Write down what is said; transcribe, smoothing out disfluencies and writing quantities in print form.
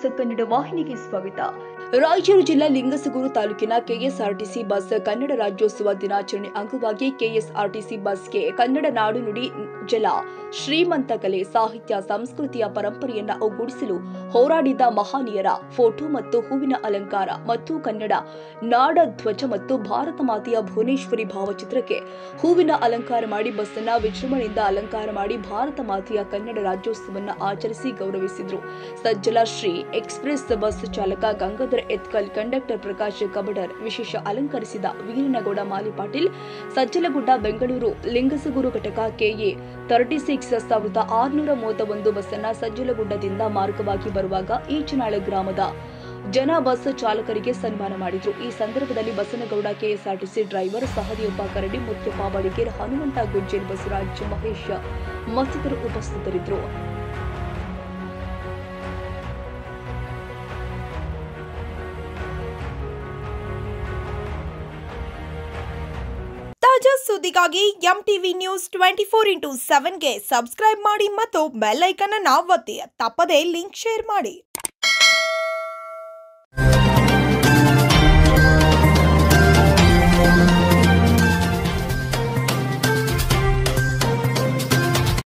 News Kannada ವಾಹಿನಿಗೆ ಸ್ವಾಗತ. ರಾಯಚೂರು ಜಿಲ್ಲಾ ಲಿಂಗಸಗೂರು ತಾಲೂಕಿನ ಕೆಎಸ್ಆರ್ಟಿಸಿ ಬಸ್ ಕನ್ನಡ ರಾಜ್ಯೋತ್ಸವ ದಿನಾಚರಣೆ ಅಂಗವಾಗಿ ಕೆಎಸ್ಆರ್ಟಿಸಿ ಬಸ್ಗೆ ಕನ್ನಡ ನಾಡು ನುಡಿ ಜಲ ಶ್ರೀಮಂತ ಕಲೆ ಸಾಹಿತ್ಯ ಸಂಸ್ಕೃತಿಯ ಪರಂಪರೆಯನ್ನ ಒಗ್ಗೂಡಿಸಲು ಹೋರಾಡಿದ ಮಹನೀಯರ ಫೋಟೋ ಮತ್ತು ಹೂವಿನ ಅಲಂಕಾರ ಮತ್ತು ಕನ್ನಡ ನಾಡ ಧ್ವಜ ಮತ್ತು ಭಾರತ ಮಾತೆಯ ಭುವನೇಶ್ವರಿ ಭಾವಚಿತ್ರಕ್ಕೆ ಹೂವಿನ ಅಲಂಕಾರ ಮಾಡಿ ಬಸ್ಸನ್ನ ವಿಜೃಂಭಣೆಯಿಂದ ಅಲಂಕಾರ ಮಾಡಿ ಭಾರತ ಮಾತೆಯ ಕನ್ನಡ ರಾಜ್ಯೋತ್ಸವವನ್ನು ಆಚರಿಸಿ ಗೌರವಿಸಿದರು. ಸಜ್ಜಲ ಶ್ರೀ ಎಕ್ಸ್ಪ್ರೆಸ್ ಬಸ್ ಚಾಲಕ ಗಂಗಾಧರ ಎತ್ಕಲ್, ಕಂಡಕ್ಟರ್ ಪ್ರಕಾಶ್ ಕಬಡರ್, ವಿಶೇಷ ಅಲಂಕರಿಸಿದ ವೀರನಗೌಡ ಮಾಲಿ ಪಾಟೀಲ್, ಸಜ್ಜಲಗುಡ್ಡ ಬೆಂಗಳೂರು ಲಿಂಗಸಗೂರು ಘಟಕ ಕೆಎ 36,631 ಬಸ್ಸನ್ನ ಸಜ್ಜಲಗುಡ್ಡದಿಂದ ಮಾರ್ಗವಾಗಿ ಬರುವಾಗ ಈಚನಾಳ ಗ್ರಾಮದ ಜನ ಬಸ್ ಚಾಲಕರಿಗೆ ಸನ್ಮಾನ ಮಾಡಿದರು. ಈ ಸಂದರ್ಭದಲ್ಲಿ ಬಸನಗೌಡ, ಕೆಎಸ್ಆರ್ಟಿಸಿ ಡ್ರೈವರ್ ಸಹದೇವಪ್ಪ ಕರಡಿ, ಮುತ್ತಪ್ಪ ಬಡಿಗೇರ್, ಹನುಮಂತ ಗುಜ್ಜೇರ್, ಬಸವರಾಜ್, ಮಹೇಶ್ ಮತ್ತಿತರರು ಉಪಸ್ಥಿತರಿದ್ದರು. ತಾಜಾ ಸುದ್ದಿಗಾಗಿ ಎಂಟಿವಿ ನ್ಯೂಸ್ 24x7ಗೆ ಸಬ್ಸ್ಕ್ರೈಬ್ ಮಾಡಿ ಮತ್ತು ಬೆಲ್ ಐಕಾನ್ ಅನ್ನು ಒತ್ತಿ. ತಪ್ಪದೇ ಲಿಂಕ್ ಶೇರ್ ಮಾಡಿ.